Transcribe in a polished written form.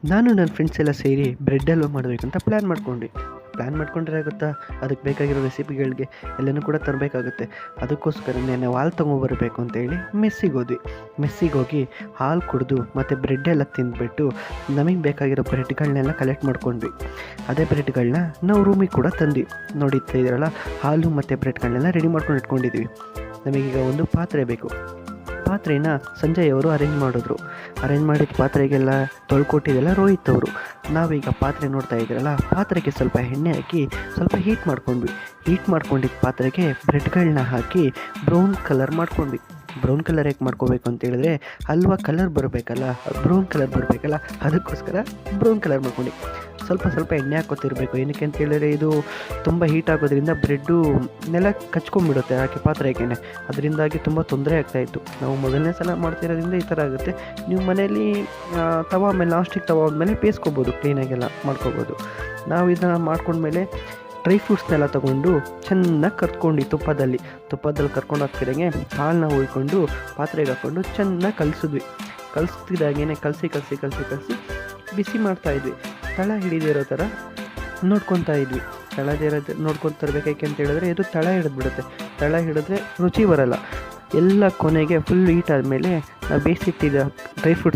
ನಾನು ನನ್ನ ಫ್ರೆಂಡ್ಸ್ ಎಲ್ಲ ಸೇರಿ ಬ್ರೆಡ್ ಹಲ್ವ ಮಾಡಬೇಕಂತ ಪ್ಲ್ಯಾನ್ ಮಾಡ್ಕೊಂಡ್ರೆ ಆಗುತ್ತಾ, ಅದಕ್ಕೆ ಬೇಕಾಗಿರೋ ರೆಸಿಪಿಗಳಿಗೆ ಎಲ್ಲನೂ ಕೂಡ ತರಬೇಕಾಗುತ್ತೆ. ಅದಕ್ಕೋಸ್ಕರನೇ ನಾವು ಹಾಲು ತೊಗೊಬರ್ಬೇಕು ಅಂತೇಳಿ ಮೆಸ್ಸಿಗೆ ಹೋಗಿ ಹಾಲು ಕುಡಿದು ಮತ್ತು ಬ್ರೆಡ್ ಎಲ್ಲ ತಿಂದುಬಿಟ್ಟು ನಮಗೆ ಬೇಕಾಗಿರೋ ಬ್ರೆಡ್ಗಳನ್ನೆಲ್ಲ ಕಲೆಕ್ಟ್ ಮಾಡ್ಕೊಂಡ್ವಿ. ಅದೇ ಬ್ರೆಡ್ಗಳನ್ನ ನಾವು ರೂಮಿಗೆ ಕೂಡ ತಂದ್ವಿ. ನೋಡಿತಾ ಇದ್ದೀರಲ್ಲ, ಹಾಲು ಮತ್ತು ಬ್ರೆಡ್ಗಳನ್ನೆಲ್ಲ ರೆಡಿ ಮಾಡ್ಕೊಂಡು ಇಟ್ಕೊಂಡಿದ್ವಿ. ನಮಗೀಗ ಒಂದು ಪಾತ್ರೆ ಬೇಕು. ಪಾತ್ರೆನ ಸಂಜಯ್ ಅವರು ಅರೇಂಜ್ ಮಾಡಿದ ಪಾತ್ರೆಗೆಲ್ಲ ತೊಳ್ಕೊಟ್ಟಿದ್ದೆಲ್ಲ ರೋಹಿತ್ ಅವರು. ನಾವೀಗ ಪಾತ್ರೆ ನೋಡ್ತಾ ಇದ್ದೀರಲ್ಲ, ಪಾತ್ರೆಗೆ ಸ್ವಲ್ಪ ಎಣ್ಣೆ ಹಾಕಿ ಸ್ವಲ್ಪ ಹೀಟ್ ಮಾಡ್ಕೊಂಡಿದ್ದ ಪಾತ್ರೆಗೆ ಬ್ರೆಡ್ಗಳನ್ನ ಹಾಕಿ ಬ್ರೌನ್ ಕಲರ್ ಹೇಗೆ ಮಾಡ್ಕೋಬೇಕು ಅಂತ ಹೇಳಿದ್ರೆ, ಹಲ್ವಾ ಕಲರ್ ಬರಬೇಕಲ್ಲ, ಬ್ರೌನ್ ಕಲರ್ ಬರಬೇಕಲ್ಲ, ಅದಕ್ಕೋಸ್ಕರ ಬ್ರೌನ್ ಕಲರ್ ಮಾಡ್ಕೊಂಡು ಸ್ವಲ್ಪ ಎಣ್ಣೆ ಹಾಕೋತಿರ್ಬೇಕು. ಏನಕ್ಕೆ ಅಂತ ಹೇಳಿದ್ರೆ, ಇದು ತುಂಬ ಹೀಟ್ ಆಗೋದ್ರಿಂದ ಬ್ರೆಡ್ಡು ನೆಲ ಕಚ್ಕೊಂಡ್ಬಿಡುತ್ತೆ ಹಾಕಿ ಪಾತ್ರೆಗೆ. ಅದರಿಂದಾಗಿ ತುಂಬ ತೊಂದರೆ ಆಗ್ತಾಯಿತ್ತು. ನಾವು ಮೊದಲನೇ ಸಲ ಮಾಡ್ತಿರೋದ್ರಿಂದ ಈ ಥರ ಆಗುತ್ತೆ. ನೀವು ಮನೆಯಲ್ಲಿ ತವಾ ಮೇಲೆ ನಾಸ್ಟಿಕ್ ತವಾ ಮೇಲೆ ಬೇಯಿಸ್ಕೋಬೋದು, ಕ್ಲೀನಾಗೆಲ್ಲ ಮಾಡ್ಕೋಬೋದು. ನಾವು ಇದನ್ನು ಮಾಡ್ಕೊಂಡ್ಮೇಲೆ ಡ್ರೈ ಫ್ರೂಟ್ಸ್ನೆಲ್ಲ ತೊಗೊಂಡು ಚೆನ್ನಾಗಿ ಕರ್ಕೊಂಡು ತುಪ್ಪದಲ್ಲಿ ಕರ್ಕೊಂಡು ಹಾಕ್ತಿರಂಗೆ ಹಾಲನ್ನ ಹುಯ್ಕೊಂಡು ಪಾತ್ರೆಗೆ ಹಾಕ್ಕೊಂಡು ಚೆನ್ನಾಗಿ ಕಲಿಸ್ತಿದ್ದಾಗೇನೆ ಕಲಸಿ ಬಿಸಿ ಮಾಡ್ತಾಯಿದ್ವಿ. ತಳ ಹಿಡಿದಿರೋ ಥರ ನೋಡ್ಕೊತಾ ಇದ್ವಿ. ನೋಡ್ಕೊತ ತರಬೇಕು. ಯಾಕೆ ಅಂತ ಹೇಳಿದ್ರೆ, ಇದು ತಳ ಹಿಡಿದ್ಬಿಡುತ್ತೆ. ತಳ ಹಿಡಿದ್ರೆ ರುಚಿ ಬರಲ್ಲ. ಎಲ್ಲ ಕೊನೆಗೆ ಫುಲ್ ಹೀಟ್ ಆದಮೇಲೆ ನಾವು ಬೇಯಿಸಿಟ್ಟಿದ್ದ ಡ್ರೈ ಫ್ರೂಟ್ಸ್